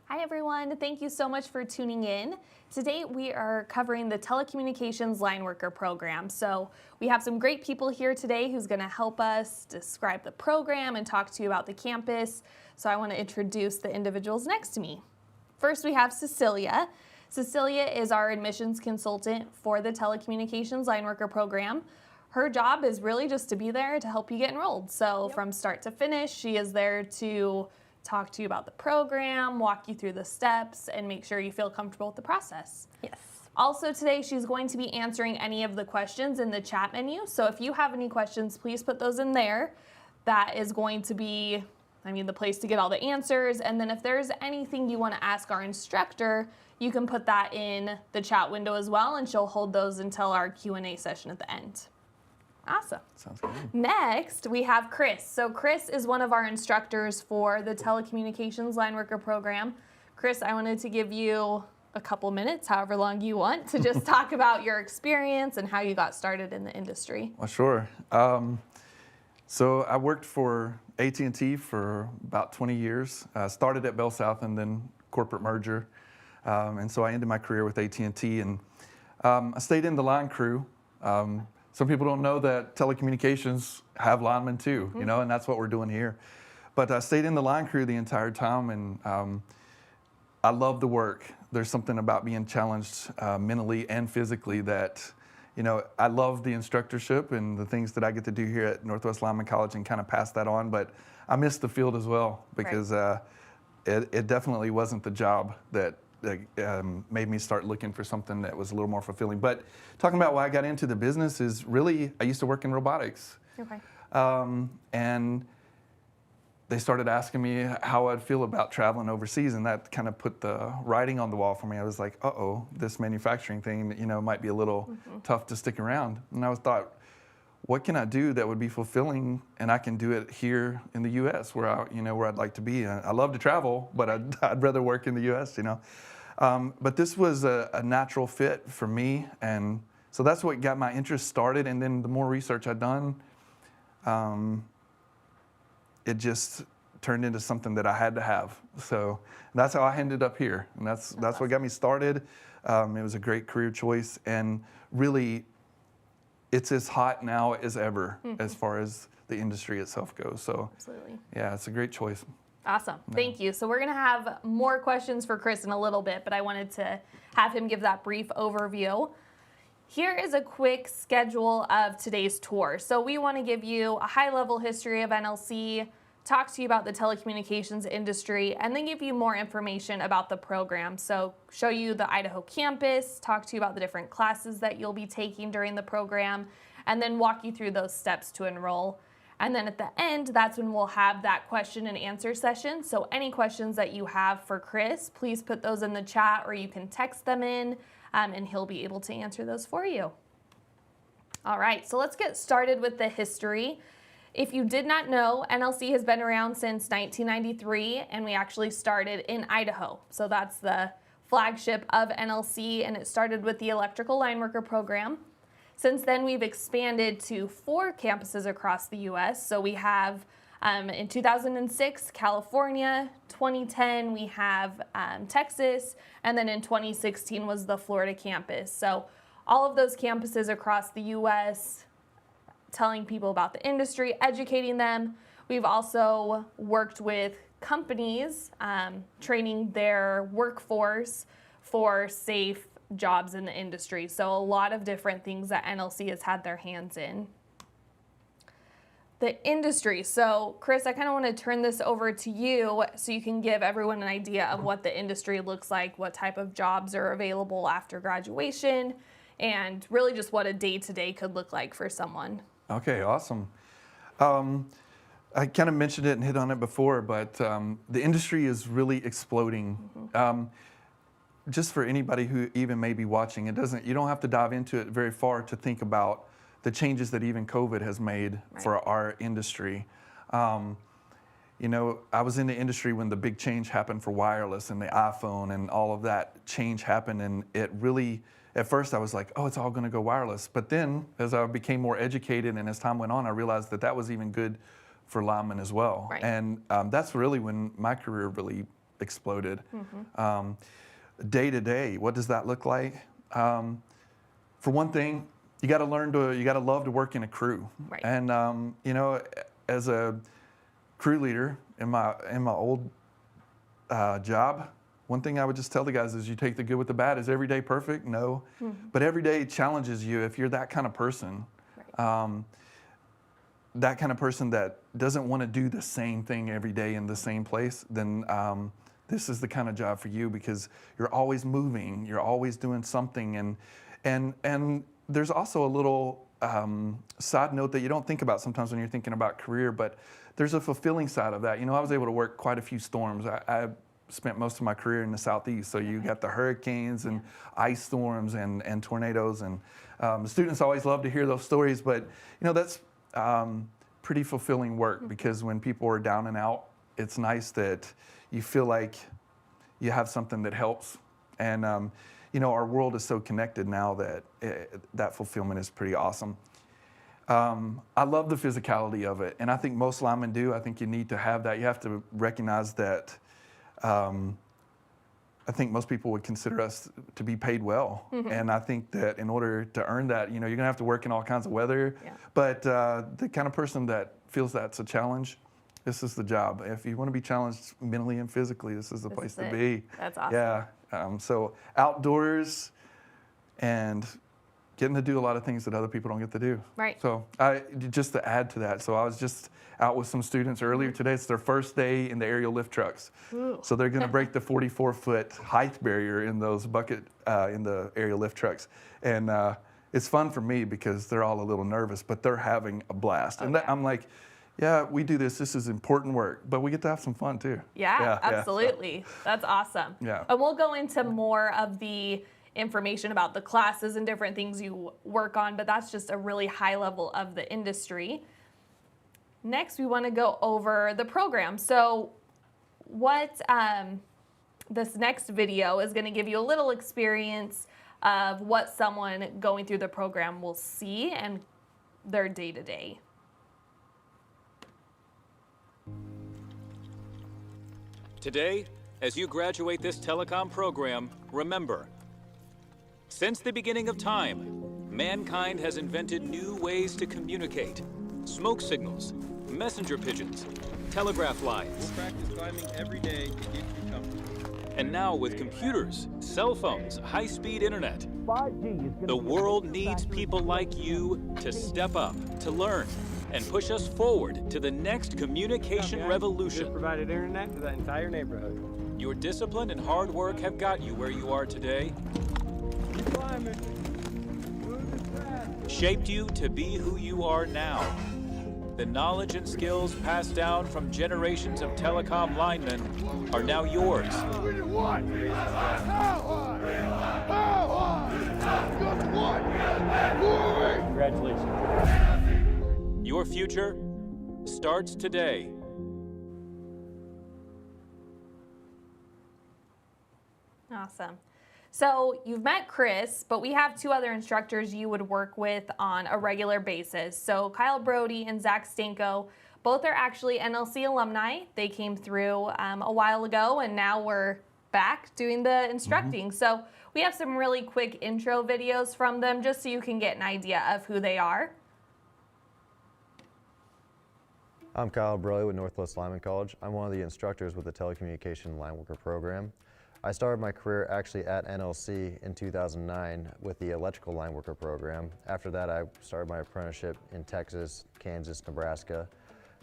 Hi everyone, thank you so much for tuning in. Today we are covering the Telecommunications Lineworker program. So we have some great people here today who's going to help us describe the program and talk to you about the campus. So I want to introduce the individuals next to me. First we have Cecilia. Cecilia is our admissions consultant for the Telecommunications Lineworker program. Her job is really just to be there to help you get enrolled. So from start to finish, she is there to talk to you about the program, walk you through the steps, and make sure you feel comfortable with the process. Yes. Also today, she's going to be answering any of the questions in the chat menu. So if you have any questions, please put those in there. That is going to be, the place to get all the answers. And then if there's anything you want to ask our instructor, you can put that in the chat window as well, and she'll hold those until our Q&A session at the end. Awesome. Sounds good. Next, we have Chris. So Chris is one of our instructors for the Telecommunications Lineworker program. Chris, I wanted to give you a couple minutes, however long you want, to just talk about your experience and how you got started in the industry. Well, sure. So I worked for AT&T for about 20 years. Started at Bell South and then corporate merger. And so I ended my career with AT&T, and I stayed in the line crew. Some people don't know that telecommunications have linemen too, and that's what we're doing here. But I stayed in the line crew the entire time, and I love the work. There's something about being challenged mentally and physically that, I love the instructorship and the things that I get to do here at Northwest Lineman College and kind of pass that on. But I miss the field as well because it definitely wasn't the job that made me start looking for something that was a little more fulfilling. But talking about why I got into the business is really, I used to work in robotics. Okay. And they started asking me how I'd feel about traveling overseas, and that kind of put the writing on the wall for me. I was like, uh-oh, this manufacturing thing, might be a little tough to stick around. And I thought, what can I do that would be fulfilling, and I can do it here in the U.S. where I'd like to be. And I love to travel, but I'd rather work in the U.S. But this was a natural fit for me, and so that's what got my interest started. And then the more research I'd done, it just turned into something that I had to have. So that's how I ended up here, and that's what got me started. It was a great career choice, and really, it's as hot now as ever as far as the industry itself goes. So, Absolutely. Yeah, it's a great choice. Awesome. Thank you. So we're going to have more questions for Chris in a little bit, but I wanted to have him give that brief overview. Here is a quick schedule of today's tour. So we want to give you a high-level history of NLC, talk to you about the telecommunications industry, and then give you more information about the program. So show you the Idaho campus, talk to you about the different classes that you'll be taking during the program, and then walk you through those steps to enroll. And then at the end, that's when we'll have that question and answer session. So any questions that you have for Chris, please put those in the chat, or you can text them in, and he'll be able to answer those for you. All right, so let's get started with the history. If you did not know, NLC has been around since 1993, and we actually started in Idaho. So that's the flagship of NLC, and it started with the Electrical Lineworker program. Since then, we've expanded to 4 campuses across the U.S. So we have, in 2006, California, 2010, we have Texas, and then in 2016 was the Florida campus. So all of those campuses across the U.S., telling people about the industry, educating them. We've also worked with companies, training their workforce for safe jobs in the industry. So a lot of different things that NLC has had their hands in. The industry. So Chris, I kind of want to turn this over to you so you can give everyone an idea of what the industry looks like, what type of jobs are available after graduation, and really just what a day-to-day could look like for someone. Okay, awesome. I kind of mentioned it and hit on it before, but the industry is really exploding. Just for anybody who even may be watching, you don't have to dive into it very far to think about the changes that even COVID has made for our industry. I was in the industry when the big change happened for wireless and the iPhone and all of that change happened, and it really, at first I was like, oh, it's all going to go wireless. But then as I became more educated and as time went on, I realized that was even good for linemen as well. Right. And that's really when my career really exploded. Day to day, what does that look like? For one thing, you got to love to work in a crew. Right. And you know, as a crew leader in my old job, one thing I would just tell the guys is you take the good with the bad. Is every day perfect? No. But every day challenges you if you're that kind of person. Right. That kind of person that doesn't want to do the same thing every day in the same place, then this is the kind of job for you, because you're always moving, you're always doing something, and there's also a little side note that you don't think about sometimes when you're thinking about career, but there's a fulfilling side of that. You know, I was able to work quite a few storms. I spent most of my career in the Southeast, so you got the hurricanes and ice storms and tornadoes, and students always love to hear those stories, but you know, that's pretty fulfilling work, because when people are down and out, it's nice that you feel like you have something that helps. And you know, our world is so connected now that that fulfillment is pretty awesome. I love the physicality of it, and I think most linemen do. I think you need to have that. You have to recognize that. I think most people would consider us to be paid well, and I think that in order to earn that, you know, you're gonna have to work in all kinds of weather. Yeah. But the kind of person that feels that's a challenge, this is the job. If you want to be challenged mentally and physically, this is the place to be. That's awesome. Yeah. So outdoors and getting to do a lot of things that other people don't get to do. Right. So just to add to that, so I was just out with some students earlier today. It's their first day in the aerial lift trucks. Ooh. So they're going to break the 44-foot height barrier in those in the aerial lift trucks. And it's fun for me because they're all a little nervous, but they're having a blast. And I'm like, yeah, we do this. This is important work, but we get to have some fun too. Yeah, absolutely. That's awesome. Yeah. And we'll go into more of the information about the classes and different things you work on, but that's just a really high level of the industry. Next, we want to go over the program. So what this next video is going to give you a little experience of what someone going through the program will see and their day-to-day. Today, as you graduate this telecom program, remember, since the beginning of time, mankind has invented new ways to communicate. Smoke signals, messenger pigeons, telegraph lines. We'll practice climbing every day to get you comfortable. And now with computers, cell phones, high-speed internet, the world needs people like you to step up, to learn, and push us forward to the next communication revolution. Just provided internet to the entire neighborhood. Your discipline and hard work have got you where you are today. Keep climbing. Move as fast. Shaped you to be who you are now. The knowledge and skills passed down from generations of telecom linemen are now yours. Congratulations. Your future starts today. Awesome. So you've met Chris, but we have two other instructors you would work with on a regular basis. So Kyle Brody and Zach Stanko, both are actually NLC alumni. They came through a while ago, and now we're back doing the instructing. So we have some really quick intro videos from them just so you can get an idea of who they are. I'm Kyle Brody with Northwest Lineman College. I'm one of the instructors with the Telecommunications Lineworker program. I started my career actually at NLC in 2009 with the Electrical Lineworker program. After that, I started my apprenticeship in Texas, Kansas, Nebraska,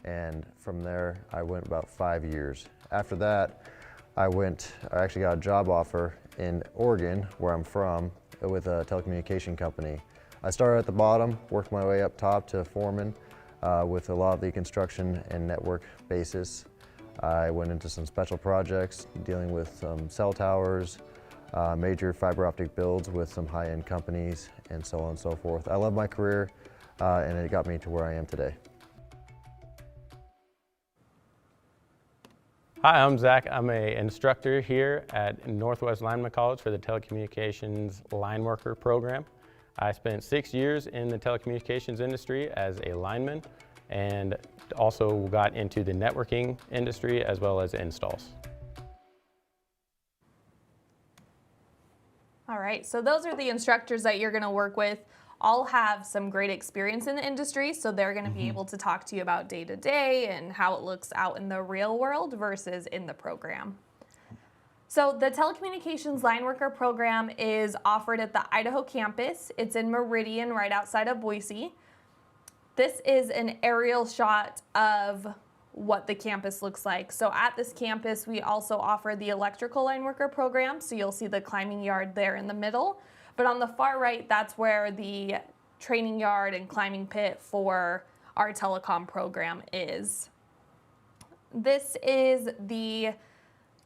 and from there, I went about 5 years. After that, I actually got a job offer in Oregon, where I'm from, with a telecommunication company. I started at the bottom, worked my way up top to foreman with a lot of the construction and network basis. I went into some special projects dealing with cell towers, major fiber optic builds with some high-end companies, and so on and so forth. I love my career, and it got me to where I am today. Hi, I'm Zach. I'm an instructor here at Northwest Lineman College for the Telecommunications Lineworker program. I spent 6 years in the telecommunications industry as a lineman, and also got into the networking industry as well as installs. All right, so those are the instructors that you're going to work with. All have some great experience in the industry, so they're going to be able to talk to you about day to day and how it looks out in the real world versus in the program. So the Telecommunications Lineworker program is offered at the Idaho campus. It's in Meridian, right outside of Boise. This is an aerial shot of what the campus looks like. So at this campus, we also offer the electrical lineworker program. So you'll see the climbing yard there in the middle. But on the far right, that's where the training yard and climbing pit for our telecom program is. This is the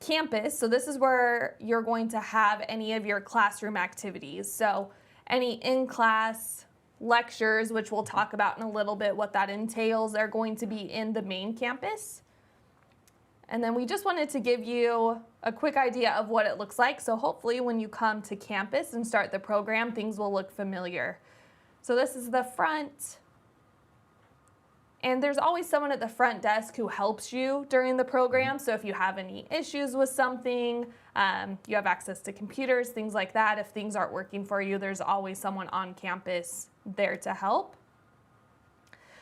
campus. So this is where you're going to have any of your classroom activities. So any in-class lectures, which we'll talk about in a little bit what that entails, are going to be in the main campus. And then we just wanted to give you a quick idea of what it looks like. So hopefully when you come to campus and start the program, things will look familiar. So this is the front. And there's always someone at the front desk who helps you during the program. So if you have any issues with something, you have access to computers, things like that. If things aren't working for you, there's always someone on campus there to help.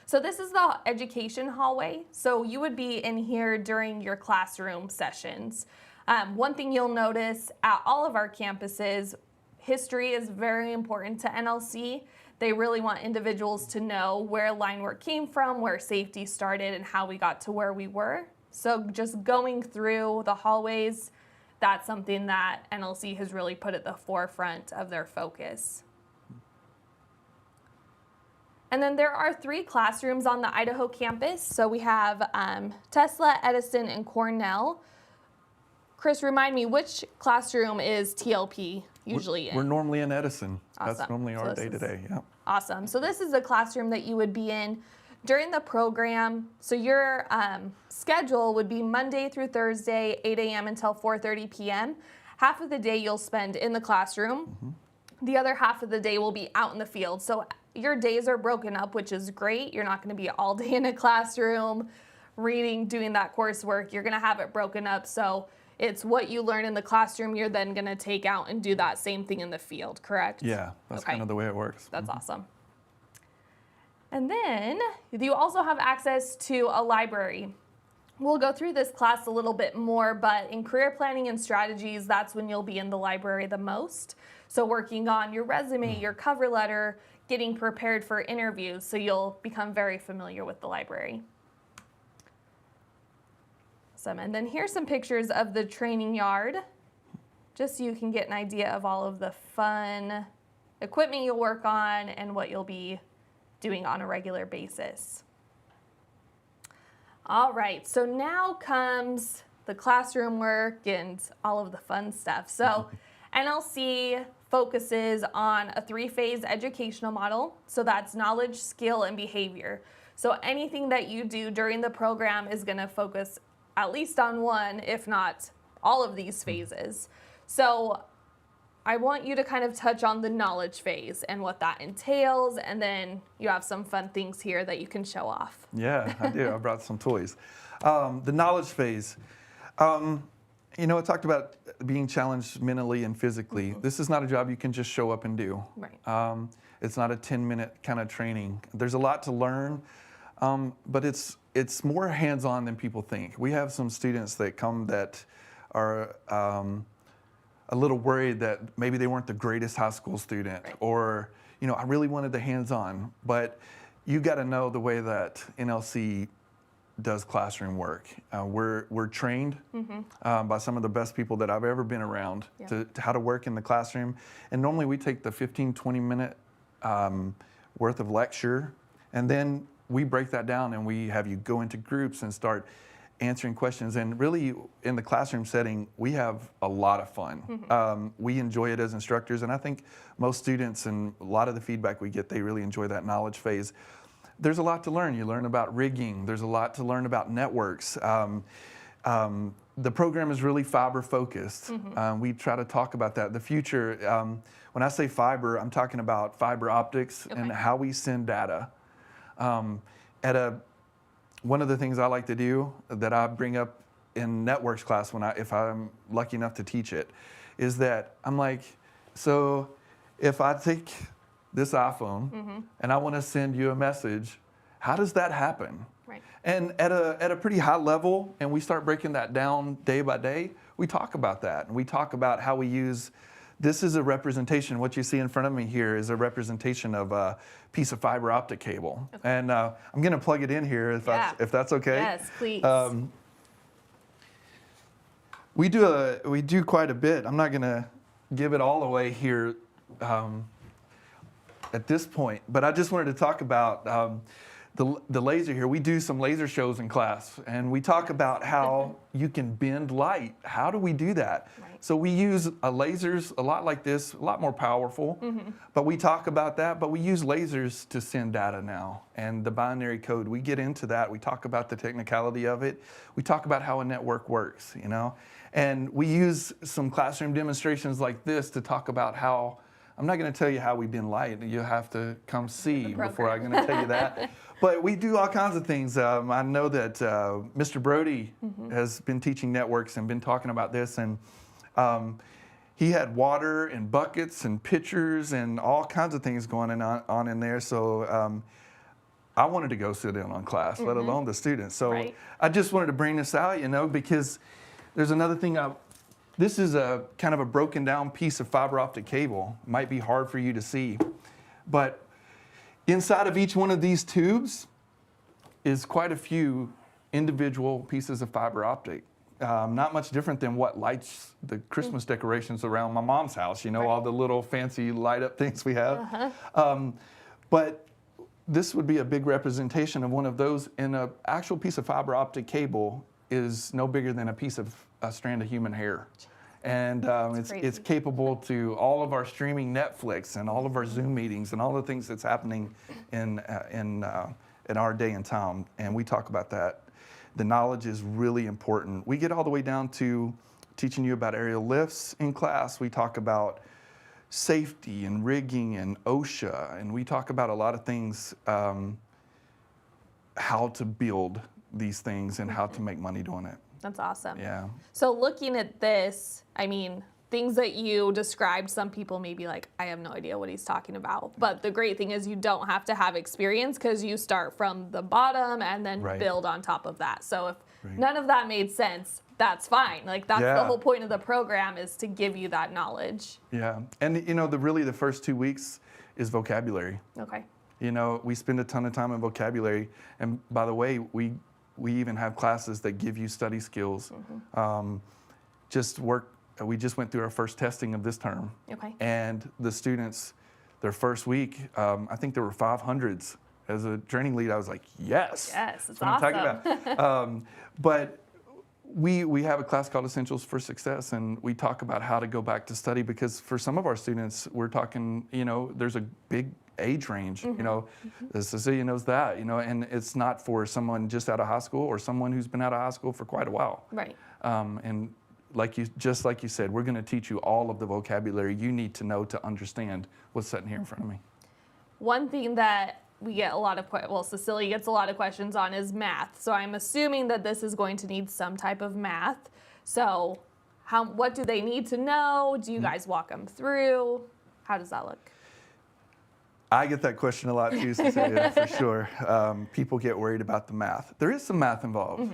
So this is the education hallway. So you would be in here during your classroom sessions. One thing you'll notice at all of our campuses, history is very important to NLC. They really want individuals to know where line work came from, where safety started, and how we got to where we were. So just going through the hallways, that's something that NLC has really put at the forefront of their focus. And then there are 3 classrooms on the Idaho campus. So we have Tesla, Edison, and Cornell. Chris, remind me, which classroom is TLP usually in? We're normally in Edison. Awesome. That's normally our day-to-day, yeah. Awesome. So this is the classroom that you would be in during the program. So your schedule would be Monday through Thursday, 8 a.m. until 4:30 p.m. Half of the day you'll spend in the classroom. The other half of the day will be out in the field. So your days are broken up, which is great. You're not going to be all day in a classroom reading, doing that coursework. You're going to have it broken up. So it's what you learn in the classroom, you're then going to take out and do that same thing in the field, correct? Yeah, that's kind of the way it works. That's awesome. And then you also have access to a library. We'll go through this class a little bit more, but in career planning and strategies, that's when you'll be in the library the most. So working on your resume, your cover letter, getting prepared for interviews, so you'll become very familiar with the library. Awesome. And then here's some pictures of the training yard, just so you can get an idea of all of the fun equipment you'll work on and what you'll be doing on a regular basis. All right, so now comes the classroom work and all of the fun stuff. So NLC focuses on a 3-phase educational model. So that's knowledge, skill, and behavior. So anything that you do during the program is going to focus at least on one, if not all of these phases. So I want you to kind of touch on the knowledge phase and what that entails, and then you have some fun things here that you can show off. Yeah, I do. I brought some toys. The knowledge phase. You know, I talked about being challenged mentally and physically. This is not a job you can just show up and do. Right. It's not a 10-minute kind of training. There's a lot to learn, but it's more hands-on than people think. We have some students that come that are a little worried that maybe they weren't the greatest high school student, right, or, you know, I really wanted the hands-on, but you got to know the way that NLC does classroom work. We're trained by some of the best people that I've ever been around to how to work in the classroom. And normally we take the 15-20 minute worth of lecture, and then we break that down and we have you go into groups and start answering questions. And really in the classroom setting, we have a lot of fun. We enjoy it as instructors, and I think most students and a lot of the feedback we get, they really enjoy that knowledge phase. There's a lot to learn. You learn about rigging. There's a lot to learn about networks. The program is really fiber focused. We try to talk about that. The future, when I say fiber, I'm talking about fiber optics and how we send data. One of the things I like to do that I bring up in networks class if I'm lucky enough to teach it, is that I'm like, So if I take this iPhone and I want to send you a message, how does that happen? Right. And at a pretty high level, and we start breaking that down day by day, we talk about that. And we talk about how we use, this is a representation, what you see in front of me here is a representation of a piece of fiber optic cable. Okay. And I'm going to plug it in here if that's okay. Yes, please. We do quite a bit. I'm not going to give it all away here at this point, but I just wanted to talk about the laser here. We do some laser shows in class, and we talk about how you can bend light. How do we do that? Right. So we use lasers a lot like this, a lot more powerful, but we talk about that, but we use lasers to send data now, and the binary code, we get into that. We talk about the technicality of it. We talk about how a network works, you know, and we use some classroom demonstrations like this to talk about how, I'm not going to tell you how we bend light. You have to come see before I'm going to tell you that. But we do all kinds of things. I know that Mr. Brody has been teaching networks and been talking about this. And he had water and buckets and pitchers and all kinds of things going on in there. So I wanted to go sit in on class, let alone the students. So I just wanted to bring this out, you know, because there's another thing this is a kind of a broken down piece of fiber optic cable. Might be hard for you to see, but inside of each one of these tubes is quite a few individual pieces of fiber optic. Not much different than what lights the Christmas decorations around my mom's house, you know, all the little fancy light up things we have. But this would be a big representation of one of those, and an actual piece of fiber optic cable is no bigger than a strand of human hair. And it's capable to all of our streaming Netflix and all of our Zoom meetings and all the things that's happening in our day and time. And we talk about that. The knowledge is really important. We get all the way down to teaching you about aerial lifts in class. We talk about safety and rigging and OSHA. And we talk about a lot of things, how to build these things and how to make money doing it. That's awesome. Yeah. So looking at this, I mean, things that you described, some people may be like, I have no idea what he's talking about. But the great thing is you don't have to have experience because you start from the bottom and then build on top of that. So if none of that made sense, that's fine. Like that's the whole point of the program, is to give you that knowledge. Yeah. And you know, really the first 2 weeks is vocabulary. Okay. You know, we spend a ton of time in vocabulary. And by the way, we even have classes that give you study skills. We just went through our first testing of this term. Okay. And the students, their first week, I think there were 500s. As a training lead, I was like, yes. Yes, it's that's what awesome. I'm talking about. But we have a class called Essentials for Success, and we talk about how to go back to study, because for some of our students, we're talking, you know, there's a big age range, you know, Cecilia knows that, you know, and it's not for someone just out of high school or someone who's been out of high school for quite a while. Right. And just like you said, we're going to teach you all of the vocabulary you need to know to understand what's sitting here in front of me. One thing that we get a lot of, Cecilia gets a lot of questions on is math. So I'm assuming that this is going to need some type of math. So what do they need to know? Do you guys walk them through? How does that look? I get that question a lot too, Cecilia, for sure. People get worried about the math. There is some math involved,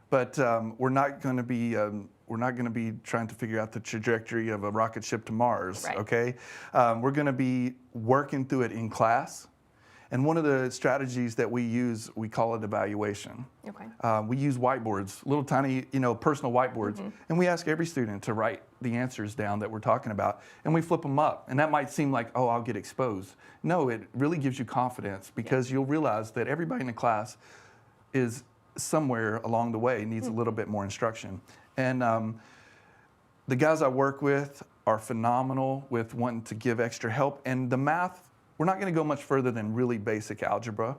but we're not going to be trying to figure out the trajectory of a rocket ship to Mars. Right. Okay, we're going to be working through it in class. And one of the strategies that we use, we call it evaluation. Okay. We use whiteboards, little tiny, you know, personal whiteboards, and we ask every student to write the answers down that we're talking about, and we flip them up. And that might seem like, oh, I'll get exposed. No, it really gives you confidence, because you'll realize that everybody in the class is somewhere along the way needs a little bit more instruction. And the guys I work with are phenomenal with wanting to give extra help. And the math, we're not going to go much further than really basic algebra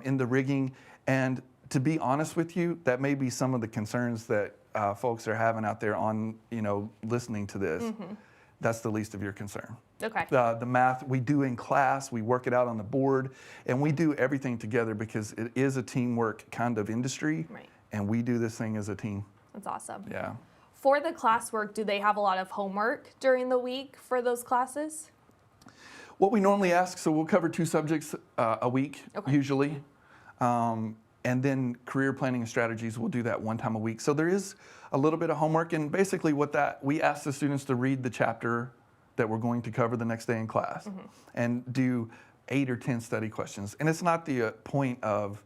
in the rigging. And to be honest with you, that may be some of the concerns that folks are having out there on, you know, listening to this. That's the least of your concern. Okay. The math we do in class, we work it out on the board, and we do everything together because it is a teamwork kind of industry, and we do this thing as a team. That's awesome. Yeah. For the classwork, do they have a lot of homework during the week for those classes? What we normally ask, so we'll cover 2 subjects a week, Okay. usually. And then career planning and strategies, we'll do that 1 time a week. So there is a little bit of homework, and basically we ask the students to read the chapter that we're going to cover the next day in class and do 8 or 10 study questions. And it's not the point of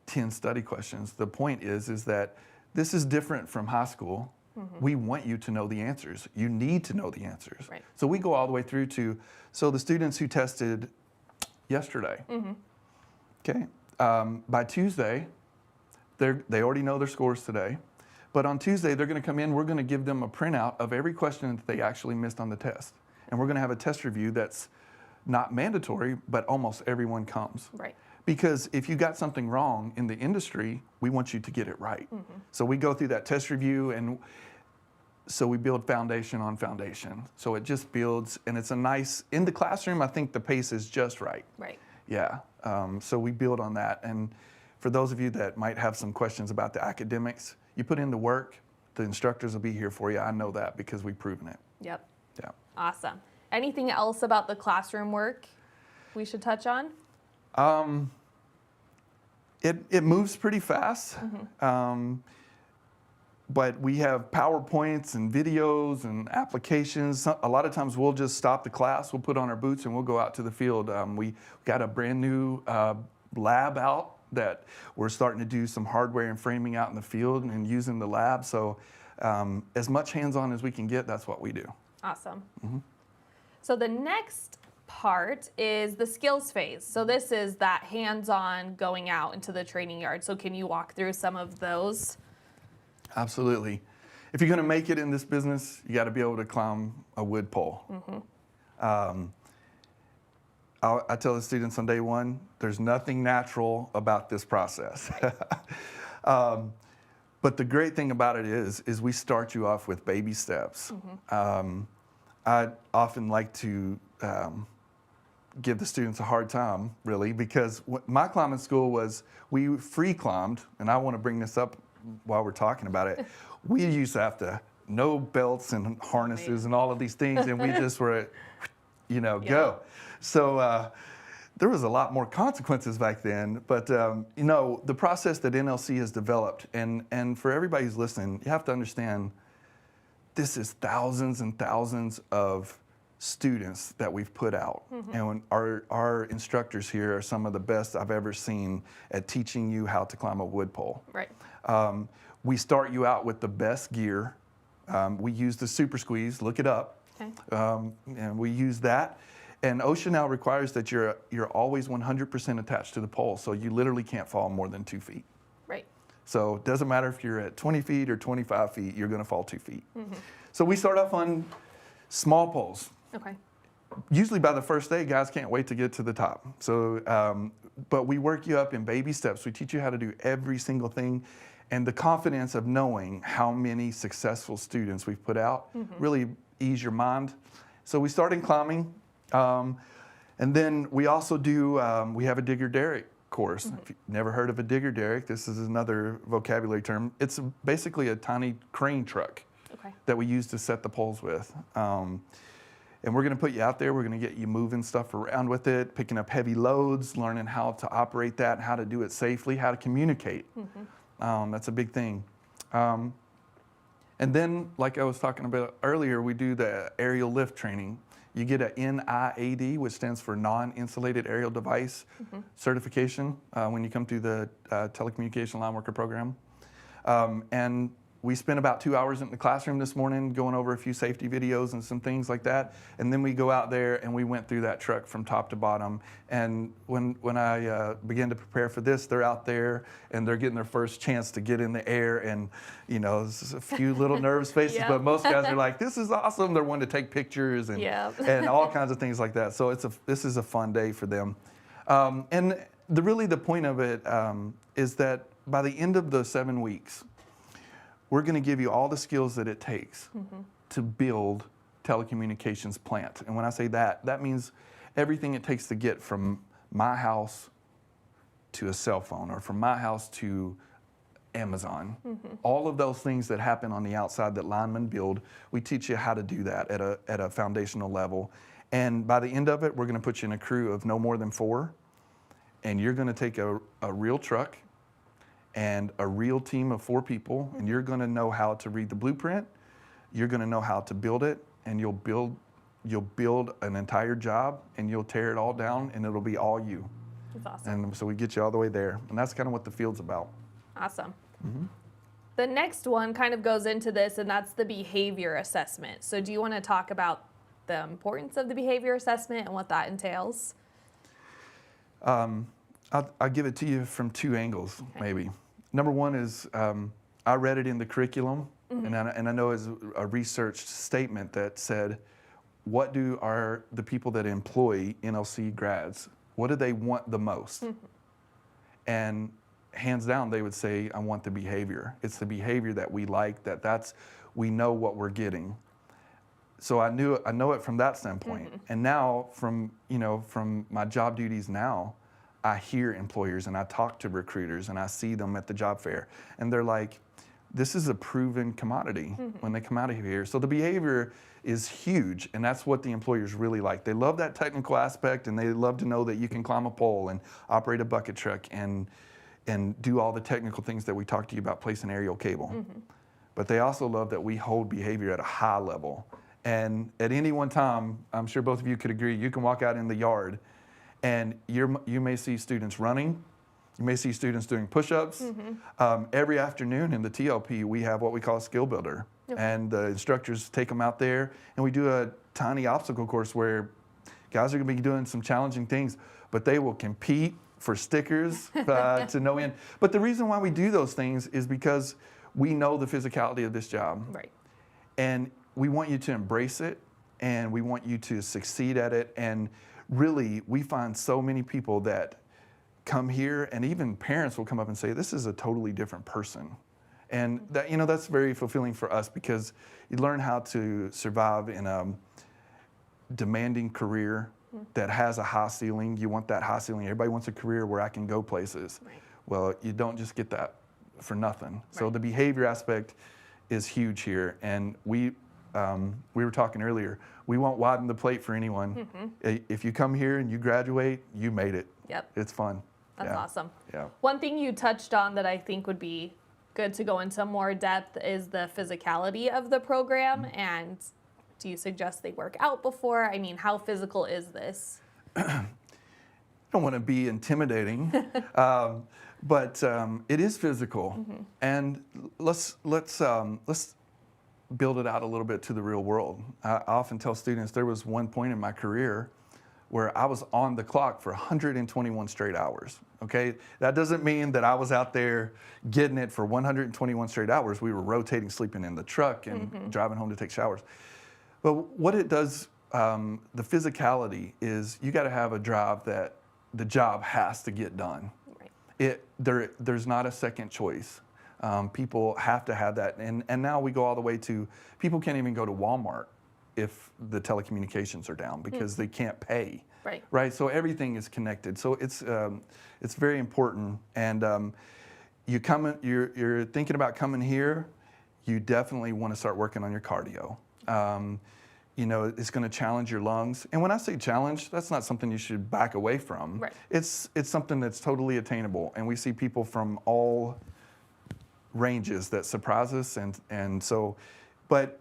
10 study questions. The point is that this is different from high school. We want you to know the answers. You need to know the answers. Right. So we go all the way through to, so the students who tested yesterday, okay, by Tuesday, they already know their scores today. But on Tuesday, they're going to come in, we're going to give them a printout of every question that they actually missed on the test. And we're going to have a test review that's not mandatory, but almost everyone comes. Right. Because if you got something wrong in the industry, we want you to get it right. So we go through that test review, and so we build foundation on foundation. So it just builds, and it's a nice, in the classroom, I think the pace is just right. Right. Yeah, so we build on that. And for those of you that might have some questions about the academics, you put in the work, the instructors will be here for you. I know that because we've proven it. Yep. Yeah. Awesome. Anything else about the classroom work we should touch on? It moves pretty fast, but we have PowerPoints and videos and applications. A lot of times we'll just stop the class, we'll put on our boots, and we'll go out to the field. We got a brand new lab out that we're starting to do some hardware and framing out in the field and using the lab. So as much hands-on as we can get, that's what we do. Awesome. So the next part is the skills phase. So this is that hands-on going out into the training yard. So can you walk through some of those? Absolutely. If you're going to make it in this business, you got to be able to climb a wood pole. I tell the students on day 1, there's nothing natural about this process. But the great thing about it is we start you off with baby steps. I often like to give the students a hard time, really, because my climbing school was, we free climbed, and I want to bring this up while we're talking about it. We used to have to, no belts and harnesses and all of these things, and we just were, go. So there was a lot more consequences back then, but the process that NLC has developed, and for everybody who's listening, you have to understand, this is thousands and thousands of students that we've put out. And our instructors here are some of the best I've ever seen at teaching you how to climb a wood pole. Right. We start you out with the best gear. We use the Super Squeeze, look it up. Okay. And we use that. And OSHA now requires that you're always 100% attached to the pole, so you literally can't fall more than 2 feet. Right. So it doesn't matter if you're at 20 feet or 25 feet, you're going to fall 2 feet. So we start off on small poles. Okay. Usually by the first day, guys can't wait to get to the top. So, but we work you up in baby steps. We teach you how to do every single thing. And the confidence of knowing how many successful students we've put out really ease your mind. So we start in climbing. And then we also do, we have a digger derrick course. If you've never heard of a digger derrick, this is another vocabulary term. It's basically a tiny crane truck that we use to set the poles with. And we're going to put you out there. We're going to get you moving stuff around with it, picking up heavy loads, learning how to operate that, how to do it safely, how to communicate. That's a big thing. And then, like I was talking about earlier, we do the aerial lift training. You get a NIAD, which stands for Non-Insulated Aerial Device certification when you come through the Telecommunications Lineworker program. And we spent about 2 hours in the classroom this morning going over a few safety videos and some things like that. And then we go out there and we went through that truck from top to bottom. And when I began to prepare for this, they're out there and they're getting their first chance to get in the air. And, there's a few little nervous faces, but most guys are like, this is awesome. They're wanting to take pictures and, and all kinds of things like that. So this is a fun day for them. And really the point of it is that by the end of the 7 weeks, we're going to give you all the skills that it takes to build telecommunications plant. And when I say that, that means everything it takes to get from my house to a cell phone, or from my house to Amazon. All of those things that happen on the outside that linemen build, we teach you how to do that at a foundational level. And by the end of it, we're going to put you in a crew of no more than 4, and you're going to take a real truck and a real team of 4 people, and you're going to know how to read the blueprint, you're going to know how to build it, and you'll build an entire job, and you'll tear it all down, and it'll be all you. That's awesome. And so we get you all the way there, and that's kind of what the field's about. Awesome. The next one kind of goes into this, and that's the behavior assessment. So do you want to talk about the importance of the behavior assessment and what that entails? I'll give it to you from 2 angles, maybe. Number one is I read it in the curriculum, and I know it's a researched statement that said, what do the people that employ NLC grads, what do they want the most? And hands down, they would say, I want the behavior. It's the behavior that we like, we know what we're getting. So I know it from that standpoint. And now from my job duties now, I hear employers and I talk to recruiters and I see them at the job fair, and they're like, this is a proven commodity when they come out of here. So the behavior is huge, and that's what the employers really like. They love that technical aspect, and they love to know that you can climb a pole and operate a bucket truck and do all the technical things that we talked to you about, placing aerial cable. But they also love that we hold behavior at a high level. And at any one time, I'm sure both of you could agree, you can walk out in the yard and you may see students running, you may see students doing push-ups. Every afternoon in the TLP, we have what we call a skill builder. And the instructors take them out there, and we do a tiny obstacle course where guys are gonna be doing some challenging things, but they will compete for stickers to no end. But the reason why we do those things is because we know the physicality of this job. Right. And we want you to embrace it, and we want you to succeed at it. And really, we find so many people that come here, and even parents will come up and say, this is a totally different person. And that, that's very fulfilling for us, because you learn how to survive in a demanding career that has a high ceiling. You want that high ceiling. Everybody wants a career where I can go places. Right. Well, you don't just get that for nothing. Right. So the behavior aspect is huge here. And we were talking earlier, we won't widen the plate for anyone. If you come here and you graduate, you made it. Yep. It's fun. That's awesome. Yeah. One thing you touched on that I think would be good to go into more depth is the physicality of the program. And do you suggest they work out before? I mean, how physical is this? I don't want to be intimidating, but it is physical. And let's build it out a little bit to the real world. I often tell students there was one point in my career where I was on the clock for 121 straight hours. Okay, that doesn't mean that I was out there getting it for 121 straight hours. We were rotating, sleeping in the truck and driving home to take showers. But what it does, the physicality is you got to have a drive that the job has to get done. Right. There's not a second choice. People have to have that. And now we go all the way to, people can't even go to Walmart if the telecommunications are down because they can't pay. Right. Right. So everything is connected. So it's very important. And you're thinking about coming here. You definitely want to start working on your cardio. It's going to challenge your lungs. And when I say challenge, that's not something you should back away from. Right. It's something that's totally attainable. And we see people from all ranges that surprise us. And so, but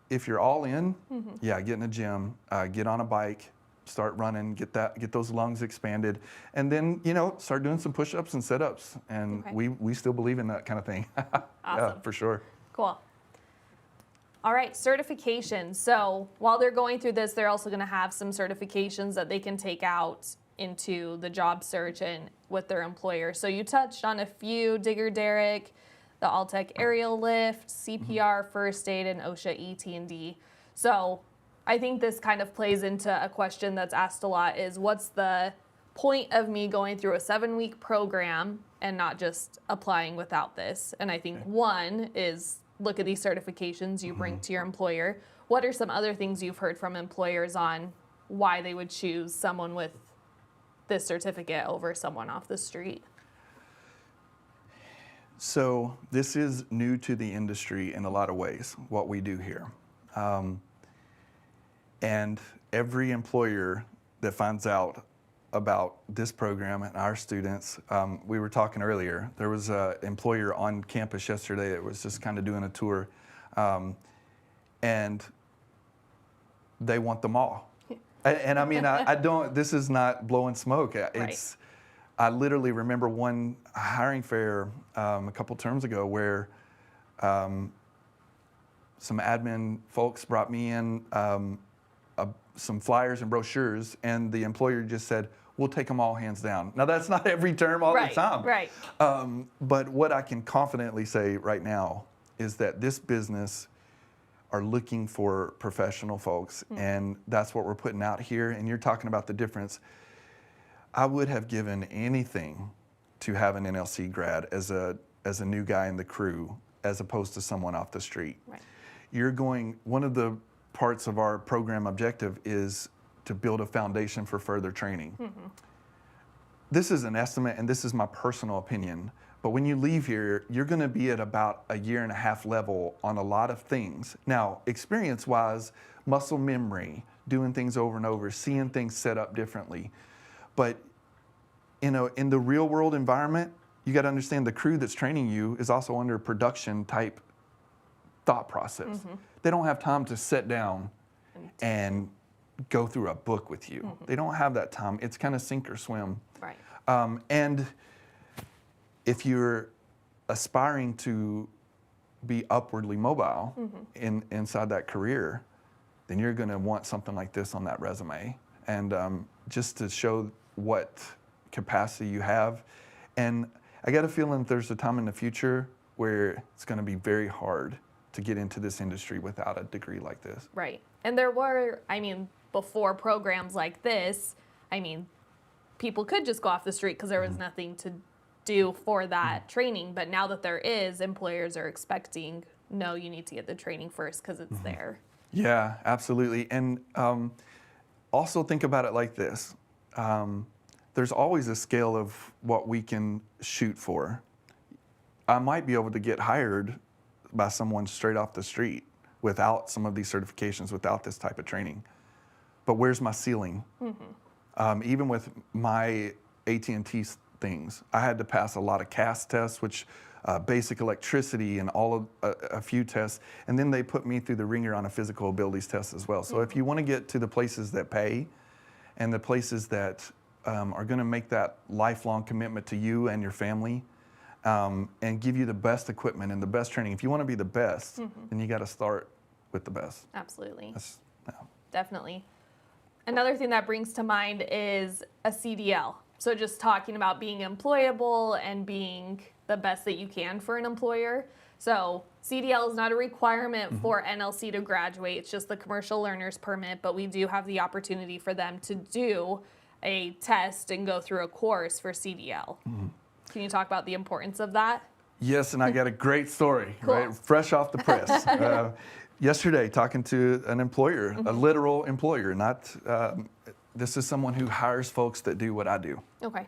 if you're all in, get in the gym, get on a bike, start running, get those lungs expanded, and then start doing some push-ups and sit-ups. And we still believe in that kind of thing. Awesome. Yeah, for sure. Cool. All right, certifications. So while they're going through this, they're also going to have some certifications that they can take out into the job search and with their employer. So you touched on a few: Digger Derrick, the Alltech aerial lift, CPR, first aid, and OSHA ET&D. So I think this kind of plays into a question that's asked a lot: is what's the point of me going through a 7-week program and not just applying without this? And I think one is look at these certifications you bring to your employer. What are some other things you've heard from employers on why they would choose someone with this certificate over someone off the street? So this is new to the industry in a lot of ways, what we do here. And every employer that finds out about this program and our students, we were talking earlier, there was an employer on campus yesterday that was just kind of doing a tour, and they want them all. And I mean, I don't, this is not blowing smoke. It's, I literally remember one hiring fair a couple terms ago where some admin folks brought me in some flyers and brochures, and the employer just said, we'll take them all hands down. Now, that's not every term all the time. Right. But what I can confidently say right now is that this business are looking for professional folks, and that's what we're putting out here. And you're talking about the difference. I would have given anything to have an NLC grad as a new guy in the crew, as opposed to someone off the street. Right. You're going, one of the parts of our program objective is to build a foundation for further training. This is an estimate, and this is my personal opinion, but when you leave here, you're gonna be at about a 1.5 year level on a lot of things. Now, experience-wise, muscle memory, doing things over and over, seeing things set up differently. But in the real world environment, you gotta understand the crew that's training you is also under production type thought process. They don't have time to sit down and go through a book with you. They don't have that time. It's kind of sink or swim. Right. And if you're aspiring to be upwardly mobile inside that career, then you're going to want something like this on that resume. And just to show what capacity you have. And I got a feeling that there's a time in the future where it's going to be very hard to get into this industry without a degree like this. Right. And there were, I mean, before programs like this, I mean, people could just go off the street because there was nothing to do for that training. But now that there is, employers are expecting, no, you need to get the training first because it's there. Yeah, absolutely. And also think about it like this. There's always a scale of what we can shoot for. I might be able to get hired by someone straight off the street without some of these certifications, without this type of training. But where's my ceiling? Even with my AT&T things, I had to pass a lot of CAS tests, which basic electricity and all of a few tests, and then they put me through the ringer on a physical abilities test as well. So if you want to get to the places that pay and the places that are going to make that lifelong commitment to you and your family, and give you the best equipment and the best training. If you want to be the best, then you got to start with the best. Absolutely. Yeah. Definitely. Another thing that brings to mind is a CDL. So just talking about being employable and being the best that you can for an employer. So CDL is not a requirement for NLC to graduate. It's just the commercial learner's permit, but we do have the opportunity for them to do a test and go through a course for CDL. Can you talk about the importance of that? Yes, and I got a great story, Cool. right? Fresh off the press. Yesterday, talking to an employer, a literal employer, not, this is someone who hires folks that do what I do. Okay.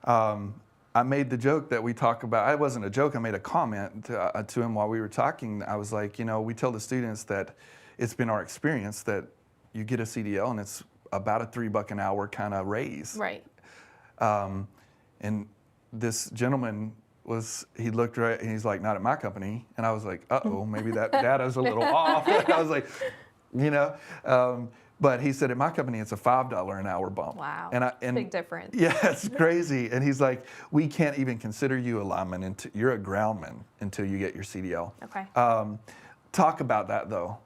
I made the joke that we talk about, it wasn't a joke, I made a comment to him while we were talking. I was like, you know, we tell the students that it's been our experience that you get a CDL and it's about a $3 an hour kind of raise. Right. And this gentleman he looked right and he's like, not at my company. And I was like, uh-oh, maybe that data's a little off. I was like, you know, but he said at my company, it's a $5 an hour bump. Wow. And big difference. Yeah, it's crazy. And he's like, we can't even consider you a lineman until you're a groundman until you get your CDL. Okay. Talk about that though.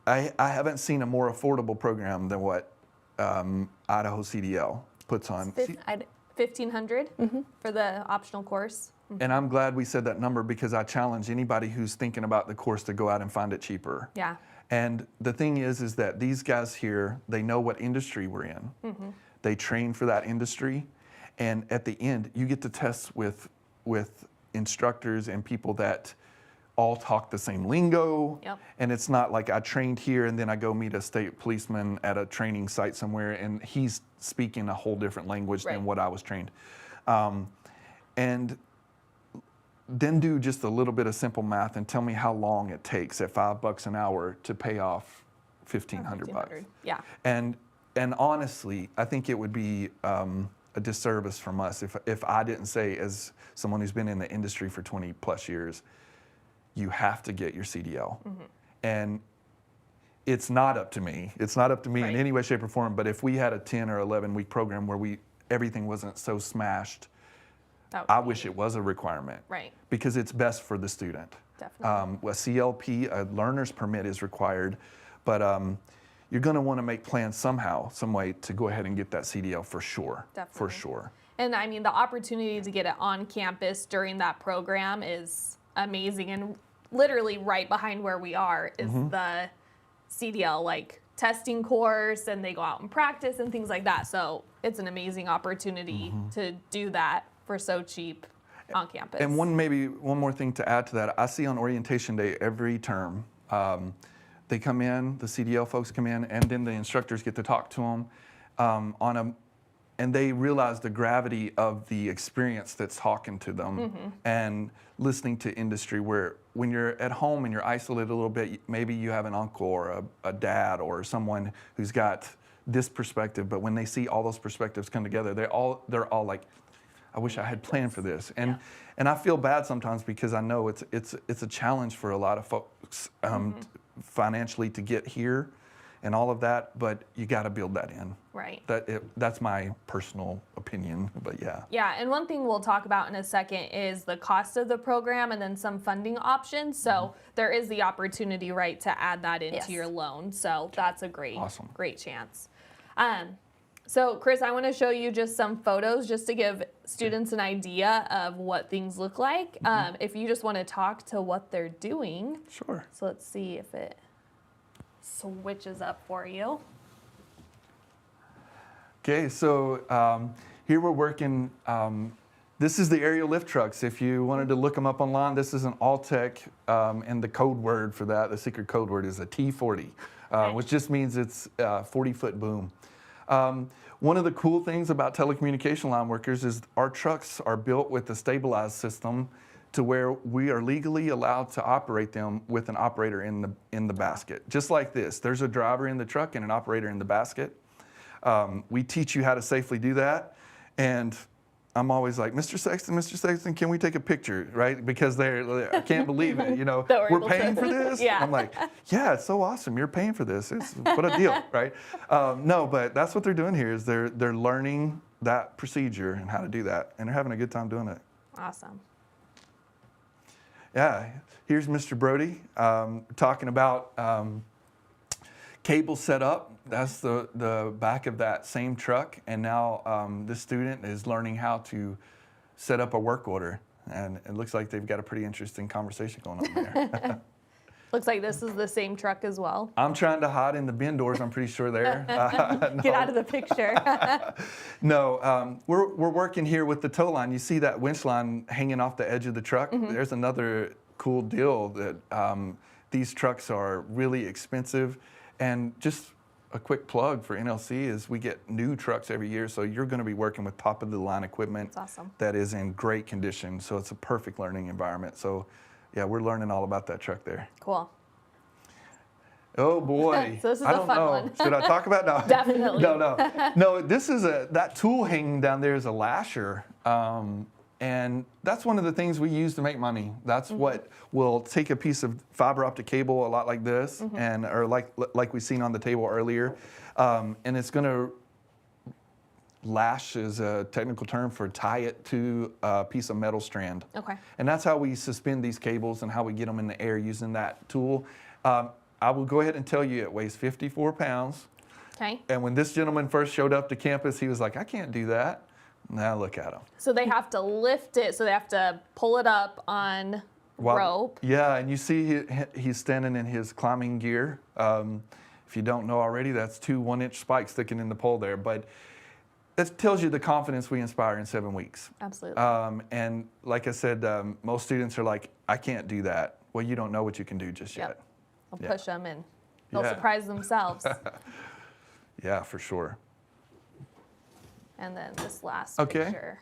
I haven't seen a more affordable program than what Idaho CDL puts on. $1,500 for the optional course. And I'm glad we said that number because I challenge anybody who's thinking about the course to go out and find it cheaper. Yeah. And the thing is that these guys here, they know what industry we're in. They train for that industry. And at the end, you get to test with instructors and people that all talk the same lingo. Yep. And it's not like I trained here and then I go meet a state policeman at a training site somewhere and he's speaking a whole different language than what I was trained. And then do just a little bit of simple math and tell me how long it takes at $5 an hour to pay off $1,500. Yeah. And honestly, I think it would be a disservice from us if I didn't say, as someone who's been in the industry for 20 plus years, you have to get your CDL. And it's not up to me. It's not up to me in any way, shape, or form. But if we had a 10 or 11 week program where everything wasn't so smashed, I wish it was a requirement. Right. Because it's best for the student. Definitely. A CLP, a learner's permit is required, but you're going to want to make plans somehow, some way to go ahead and get that CDL for sure. Definitely. For sure. And I mean, the opportunity to get it on campus during that program is amazing. And literally right behind where we are is the CDL like testing course, and they go out and practice and things like that. So it's an amazing opportunity to do that for so cheap on campus. And one more thing to add to that, I see on orientation day every term, they come in, the CDL folks come in, and then the instructors get to talk to them and they realize the gravity of the experience that's talking to them and listening to industry, where when you're at home and you're isolated a little bit, maybe you have an uncle or a dad or someone who's got this perspective, but when they see all those perspectives come together, they're all like, I wish I had planned for this. And I feel bad sometimes because I know it's a challenge for a lot of folks financially to get here and all of that, but you got to build that in. Right. That's my personal opinion, but yeah. Yeah, and one thing we'll talk about in a second is the cost of the program and then some funding options. So there is the opportunity, right, to add that into your loan. So that's a great chance. So Chris, I want to show you just some photos just to give students an idea of what things look like. If you just want to talk to what they're doing. Sure. So let's see if it switches up for you. Okay, so here we're working, this is the aerial lift trucks. If you wanted to look them up online, this is an All-Tech, and the code word for that, the secret code word is a T40, which just means it's 40-foot boom. One of the cool things about telecommunication line workers is our trucks are built with a stabilized system to where we are legally allowed to operate them with an operator in the basket. Just like this, there's a driver in the truck and an operator in the basket. We teach you how to safely do that, and I'm always like, Mr. Sexton, can we take a picture, right? Because I can't believe it, you know, we're paying for this? I'm like, yeah, it's so awesome, you're paying for this, what a deal, right? No, but that's what they're doing here is they're learning that procedure and how to do that, and they're having a good time doing it. Awesome. Yeah, here's Mr. Brody talking about cable setup. That's the back of that same truck, and now this student is learning how to set up a work order, and it looks like they've got a pretty interesting conversation going on there. Looks like this is the same truck as well. I'm trying to hide in the bin doors, I'm pretty sure there. Get out of the picture. No, we're working here with the tow line. You see that winch line hanging off the edge of the truck? There's another cool deal that these trucks are really expensive, and just a quick plug for NLC is we get new trucks every year, so you're going to be working with top of the line equipment. That's awesome. That is in great condition, so it's a perfect learning environment. So yeah, we're learning all about that truck there. Cool. Oh boy. So this is I a don't fun know. one. Should I talk about it? No. Definitely. No, this is that tool hanging down there is a lasher. And that's one of the things we use to make money. That's what we'll take a piece of fiber optic cable, a lot like this, or like we've seen on the table earlier, and it's going to lash is a technical term for tie it to a piece of metal strand. Okay. And that's how we suspend these cables and how we get them in the air using that tool. I will go ahead and tell you it weighs 54 pounds. Okay. And when this gentleman first showed up to campus, he was like, I can't do that. Now look at him. So they have to lift it, so they have to pull it up on rope. Yeah, and you see he's standing in his climbing gear. If you don't know already, that's 2 1-inch spikes sticking in the pole there. But that tells you the confidence we inspire in 7 weeks. Absolutely. And like I said, most students are like, I can't do that. Well, you don't know what you can do just yet. They'll push them and they'll surprise themselves. Yeah, for sure. And then this last Okay. picture.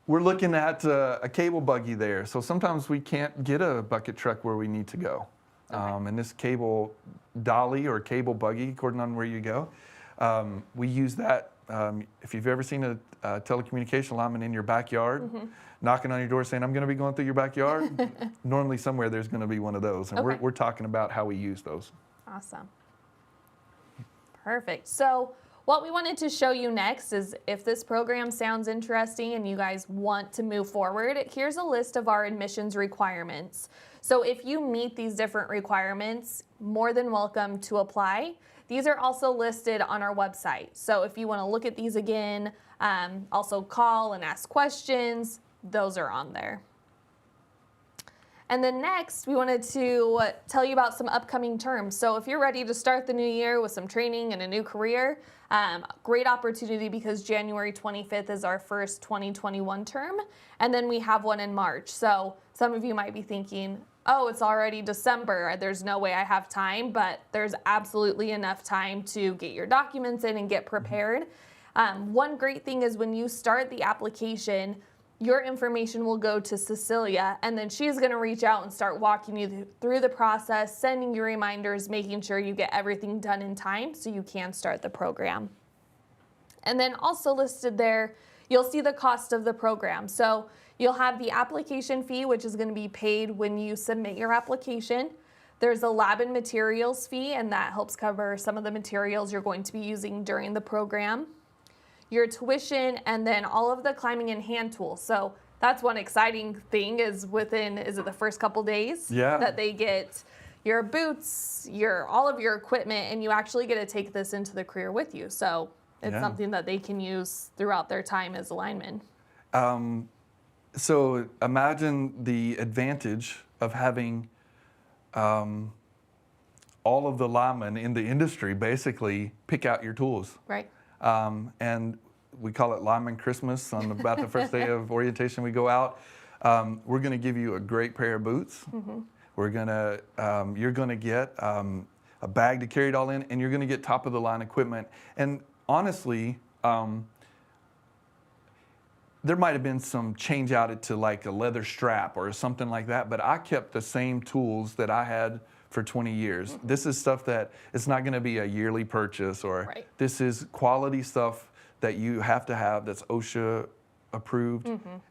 we're looking at a cable buggy there. So sometimes we can't get a bucket truck where we need to go. And this cable dolly or cable buggy, according on where you go, we use that. If you've ever seen a telecommunication lineman in your backyard, knocking on your door saying, I'm going to be going through your backyard, normally somewhere there's going to be one of those. And we're talking about how we use those. Awesome. Perfect. So what we wanted to show you next is if this program sounds interesting and you guys want to move forward, here's a list of our admissions requirements. So if you meet these different requirements, more than welcome to apply. These are also listed on our website. So if you want to look at these again, also call and ask questions, those are on there. And then next, we wanted to tell you about some upcoming terms. So if you're ready to start the new year with some training and a new career, great opportunity because January 25th is our first 2021 term, and then we have one in March. So some of you might be thinking, oh, it's already December, there's no way I have time, but there's absolutely enough time to get your documents in and get prepared. One great thing is when you start the application, your information will go to Cecilia, and then she's going to reach out and start walking you through the process, sending you reminders, making sure you get everything done in time so you can start the program. And then also listed there, you'll see the cost of the program. So you'll have the application fee, which is going to be paid when you submit your application. There's a lab and materials fee, and that helps cover some of the materials you're going to be using during the program. Your tuition, and then all of the climbing and hand tools. So that's one exciting thing is within, is it the first couple days? Yeah. That they get your boots, all of your equipment, and you actually get to take this into the career with you. So it's something that they can use throughout their time as a lineman. So imagine the advantage of having all of the linemen in the industry basically pick out your tools. Right. And we call it Lineman Christmas. On about the first day of orientation, we go out. We're going to give you a great pair of boots. We're going to, you're going to get a bag to carry it all in, and you're going to get top of the line equipment. And honestly, there might have been some change out to like a leather strap or something like that, but I kept the same tools that I had for 20 years. This is stuff that it's not going to be a yearly purchase, or this is quality stuff that you have to have that's OSHA approved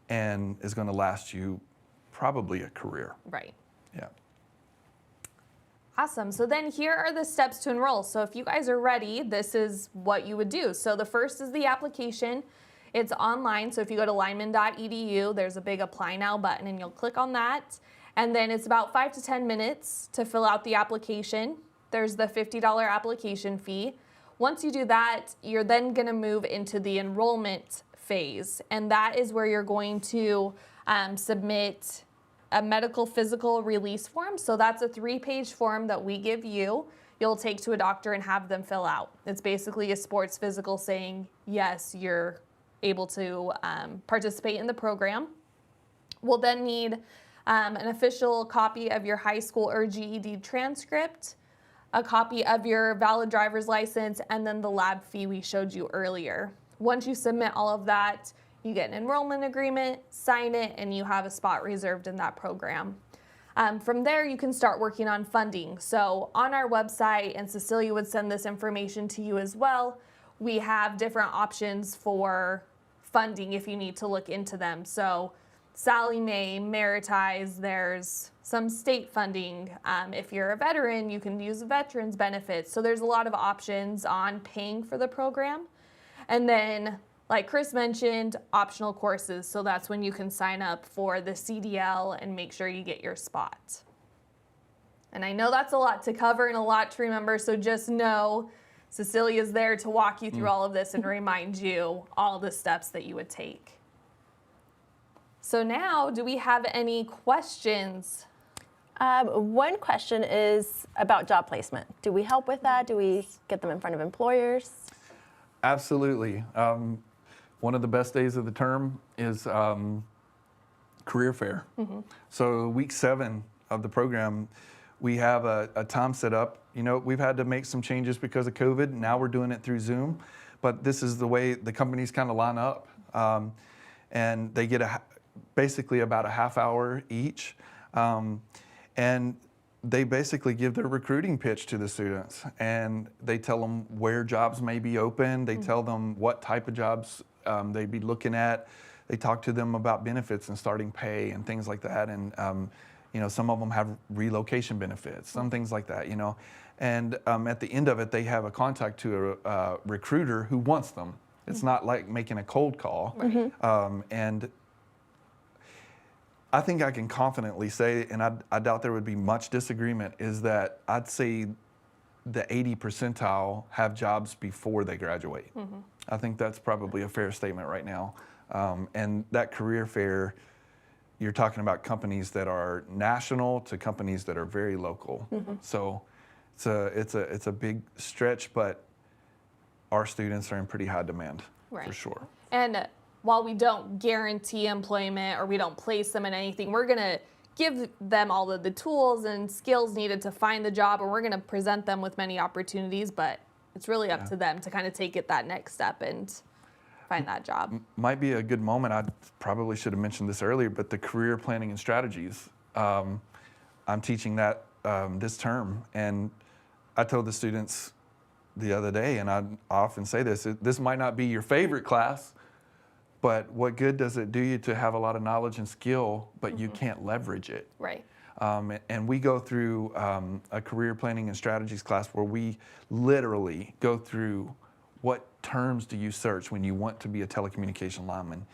and is going to last you probably a career. Right. Yeah. Awesome. So then here are the steps to enroll. So if you guys are ready, this is what you would do. So the first is the application. It's online. So if you go to lineman.edu, there's a big apply now button and you'll click on that. And then it's about 5 to 10 minutes to fill out the application. There's the $50 application fee. Once you do that, you're then going to move into the enrollment phase. And that is where you're going to submit a medical physical release form. So that's a 3-page form that we give you. You'll take to a doctor and have them fill out. It's basically a sports physical saying, yes, you're able to participate in the program. We'll then need an official copy of your high school or GED transcript, a copy of your valid driver's license, and then the lab fee we showed you earlier. Once you submit all of that, you get an enrollment agreement, sign it, and you have a spot reserved in that program. From there, you can start working on funding. So on our website, and Cecilia would send this information to you as well, we have different options for funding if you need to look into them. So Sally Mae, Meritize, there's some state funding. If you're a veteran, you can use veterans benefits. So there's a lot of options on paying for the program. And then, like Chris mentioned, optional courses. So that's when you can sign up for the CDL and make sure you get your spot. And I know that's a lot to cover and a lot to remember, so just know Cecilia's there to walk you through all of this and remind you all the steps that you would take. So now, do we have any questions? One question is about job placement. Do we help with that? Do we get them in front of employers? Absolutely. One of the best days of the term is career fair. So week 7 of the program, we have a time set up. You know, we've had to make some changes because of COVID. Now we're doing it through Zoom, but this is the way the companies kind of line up. and they get basically about a half hour each. And they basically give their recruiting pitch to the students, and they tell them where jobs may be open. They tell them what type of jobs they'd be looking at. They talk to them about benefits and starting pay and things like that. And you know, some of them have relocation benefits, some things like that. You know, and at the end of it, they have a contact to a recruiter who wants them. It's not like making a cold call. And I think I can confidently say, and I doubt there would be much disagreement, is that I'd say the 80 percentile have jobs before they graduate. I think that's probably a fair statement right now. And that career fair, you're talking about companies that are national to companies that are very local. So it's a big stretch, but our students are in pretty high demand, for sure. And while we don't guarantee employment or we don't place them in anything, we're going to give them all of the tools and skills needed to find the job, and we're going to present them with many opportunities, but it's really up to them to kind of take it that next step and find that job. Might be a good moment. I probably should have mentioned this earlier, but the career planning and strategies, I'm teaching that this term, and I told the students the other day, and I often say this might not be your favorite class, but what good does it do you to have a lot of knowledge and skill, but you can't leverage it? Right. And we go through a career planning and strategies class where we literally go through what terms do you search when you want to be a telecommunication lineman.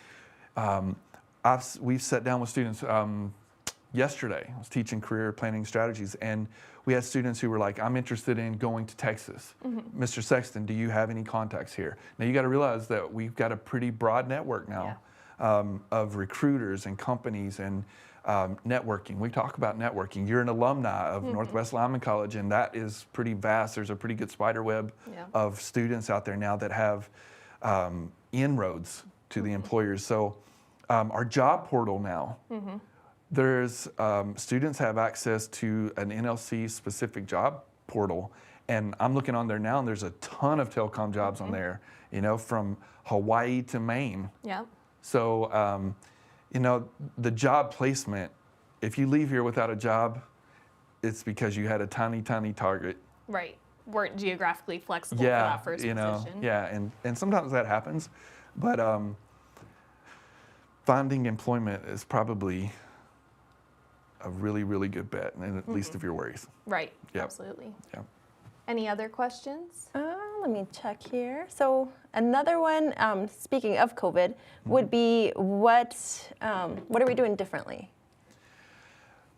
We've sat down with students yesterday. I was teaching career planning strategies, and we had students who were like, I'm interested in going to Texas. Mr. Sexton, do you have any contacts here? Now you got to realize that we've got a pretty broad network now of recruiters and companies and networking. We talk about networking. You're an alumni of Northwest Lineman College, and that is pretty vast. There's a pretty good spider web of students out there now that have inroads to the employers. So our job portal now, there's students have access to an NLC specific job portal, and I'm looking on there now, and there's a ton of telecom jobs on there, you know, from Hawaii to Maine. So, you know, the job placement, if you leave here without a job, it's because you had a tiny, tiny target. Right. Weren't geographically flexible for that first position. And sometimes that happens, but finding employment is probably a really, really good bet, and at least of your worries. Right. Absolutely. Yeah. Any other questions? Let me check here. So another one, speaking of COVID, would be what are we doing differently?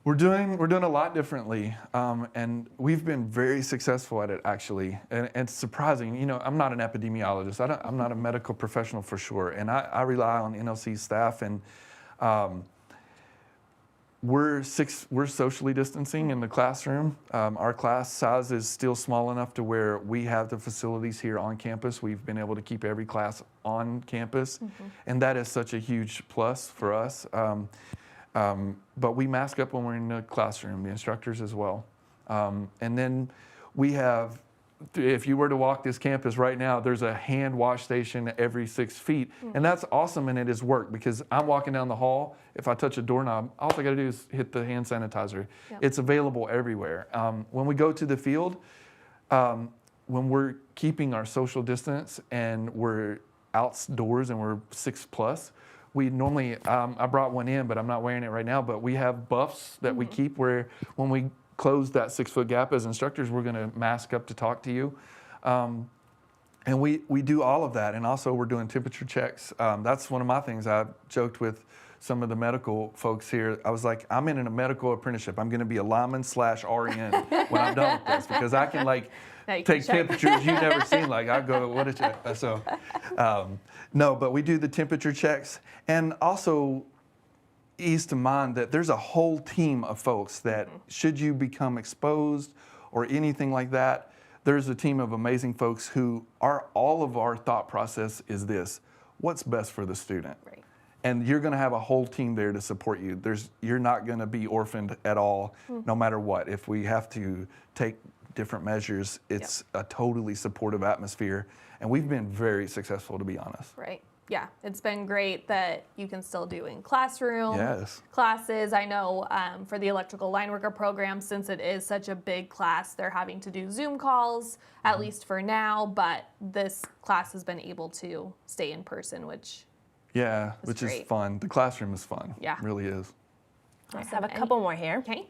We're doing a lot differently, and we've been very successful at it, actually. And it's surprising. You know, I'm not an epidemiologist. I'm not a medical professional for sure, and I rely on NLC staff, and we're socially distancing in the classroom. Our class size is still small enough to where we have the facilities here on campus. We've been able to keep every class on campus, and that is such a huge plus for us. But we mask up when we're in the classroom, the instructors as well. And then we have, if you were to walk this campus right now, there's a hand wash station every 6 feet. And that's awesome, and it has worked because I'm walking down the hall. If I touch a doorknob, all I got to do is hit the hand sanitizer. It's available everywhere. When we go to the field, when we're keeping our social distance and we're outdoors and we're 6+, we normally, I brought one in, but I'm not wearing it right now, but we have buffs that we keep where when we close that 6-foot gap as instructors, we're going to mask up to talk to you. And we do all of that. And also we're doing temperature checks. That's one of my things. I joked with some of the medical folks here. I was like, I'm in a medical apprenticeship. I'm going to be a lineman/RN when I'm done with this because I can take temperatures you've never seen. Like I go, what a check. So no, but we do the temperature checks, and also ease to mind that there's a whole team of folks that should you become exposed or anything like that, there's a team of amazing folks who all of our thought process is this: what's best for the student? Right. And you're going to have a whole team there to support you. You're not going to be orphaned at all, no matter what. If we have to take different measures, it's a totally supportive atmosphere. And we've been very successful, to be honest. Right. Yeah, it's been great that you can still do in classroom Yes. classes. I know for the electrical line worker program, since it is such a big class, they're having to do Zoom calls, at least for now, but this class has been able to stay in person, which Yeah, That's which is great. fun. The classroom is fun. Yeah. It really is. I have a couple more here. Okay.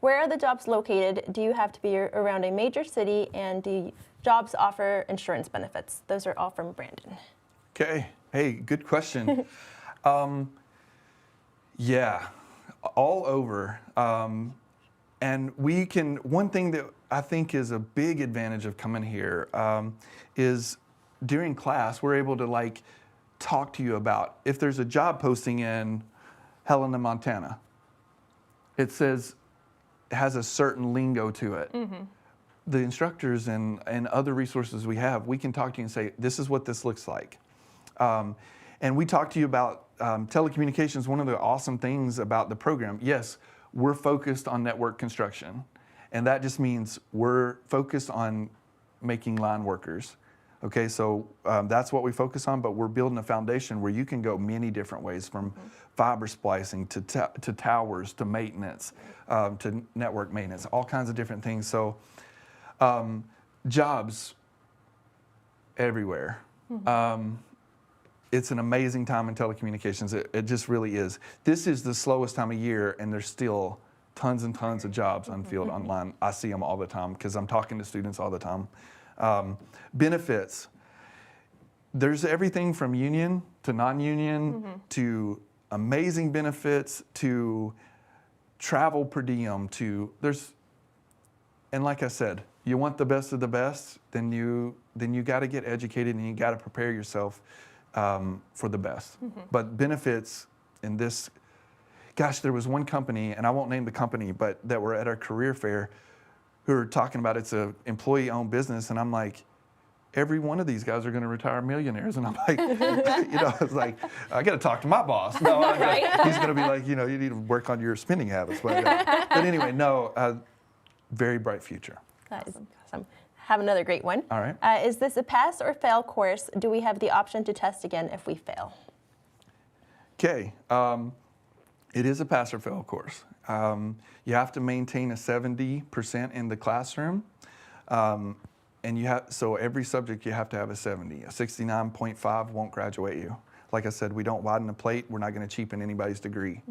Where are the jobs located? Do you have to be around a major city? And do jobs offer insurance benefits? Those are all from Brandon. Okay. Hey, good question. Yeah, all over. And we can, one thing that I think is a big advantage of coming here is during class, we're able to like talk to you about if there's a job posting in Helena, Montana. It says, it has a certain lingo to it. The instructors and other resources we have, we can talk to you and say, this is what this looks like. And we talk to you about telecommunications. One of the awesome things about the program, yes, we're focused on network construction. And that just means we're focused on making line workers. Okay, so that's what we focus on, but we're building a foundation where you can go many different ways, from fiber splicing to towers to maintenance, to network maintenance, all kinds of different things. So jobs everywhere. It's an amazing time in telecommunications. It just really is. This is the slowest time of year, and there's still tons and tons of jobs on field online. I see them all the time because I'm talking to students all the time. Benefits. There's everything from union to non-union to amazing benefits to travel per diem to and like I said, you want the best of the best, then you got to get educated and you got to prepare yourself for the best. But benefits in this, gosh, there was one company, and I won't name the company, but that were at our career fair who were talking about it's a employee-owned business, and I'm like, every one of these guys are going to retire millionaires, and I'm like, it's like, I got to talk to my boss. No, he's going to be like, you need to work on your spending habits. But anyway, no, very bright future. That is awesome. Have another great one. All right. Is this a pass or fail course? Do we have the option to test again if we fail? Okay. It is a pass or fail course. You have to maintain a 70% in the classroom. And so every subject you have to have a 70. A 69.5 won't graduate you. Like I said, we don't widen the plate. We're not going to cheapen anybody's degree.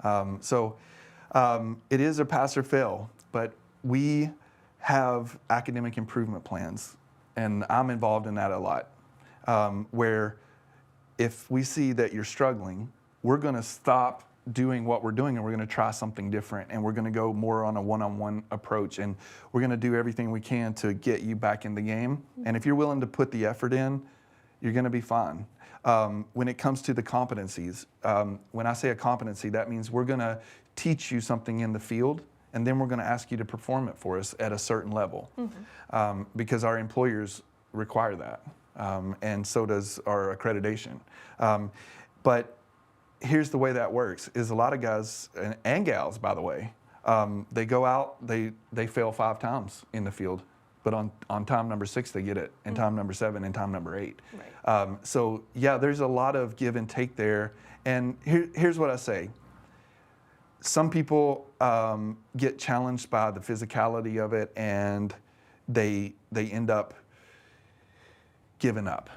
It is a pass or fail, but we have academic improvement plans, and I'm involved in that a lot, where if we see that you're struggling, we're going to stop doing what we're doing and we're going to try something different, and we're going to go more on a one-on-one approach, and we're going to do everything we can to get you back in the game. And if you're willing to put the effort in, you're going to be fine. When it comes to the competencies, when I say a competency, that means we're going to teach you something in the field, and then we're going to ask you to perform it for us at a certain level, because our employers require that, and so does our accreditation. But here's the way that works, is a lot of guys, and gals, by the way, they go out, they fail 5 times in the field, but on time number 6, they get it, and time number 7, and time number 8. Right. So yeah, there's a lot of give and take there, and here's what I say. Some people get challenged by the physicality of it, and they end up giving up.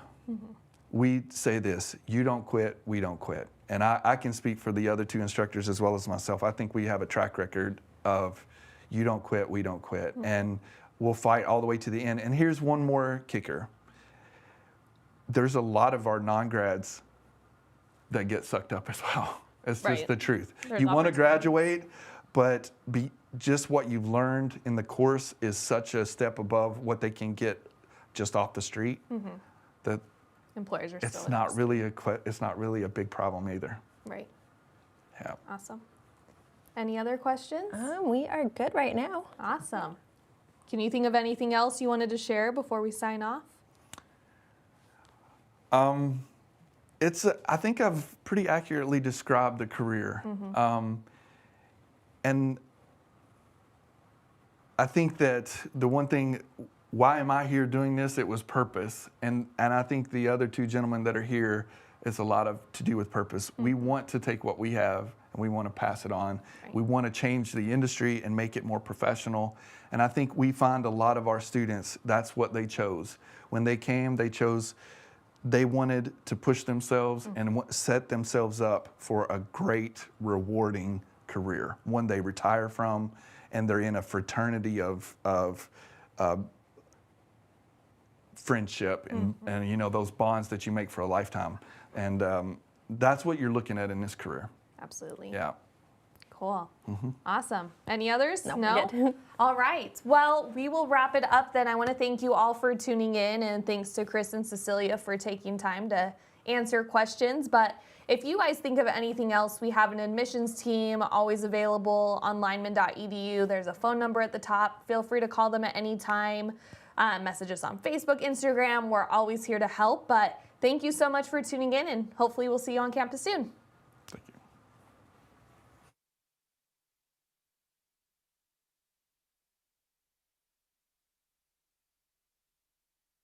We say this: you don't quit, we don't quit. And I can speak for the other 2 instructors as well as myself. I think we have a track record of you don't quit, we don't quit. And we'll fight all the way to the end. And here's one more kicker. There's a lot of our non-grads that get sucked up as well. It's just the truth. There's You want to opportunity. graduate, but just what you've learned in the course is such a step above what they can get just off the street that Employers are still it's not really a big problem either. Right. Yeah. Awesome. Any other questions? We are good right now. Awesome. Can you think of anything else you wanted to share before we sign off? I think I've pretty accurately described the career. And I think that the one thing why am I here doing this? It was purpose. And I think the other two gentlemen that are here, it's a lot of to do with purpose. We want to take what we have and we want to pass it on. Right. We want to change the industry and make it more professional. And I think we find a lot of our students, that's what they chose. When they came, they wanted to push themselves and set themselves up for a great, rewarding career, one they retire from, and they're in a fraternity of friendship and you know, those bonds that you make for a lifetime. And that's what you're looking at in this career. Absolutely. Yeah. Cool. Awesome. Any others? No? Good. All right. Well, we will wrap it up then. I want to thank you all for tuning in, and thanks to Chris and Cecilia for taking time to answer questions. But if you guys think of anything else, we have an admissions team always available on lineman.edu. There's a phone number at the top. Feel free to call them at any time. Message us on Facebook, Instagram. We're always here to help. But thank you so much for tuning in, and hopefully we'll see you on campus soon.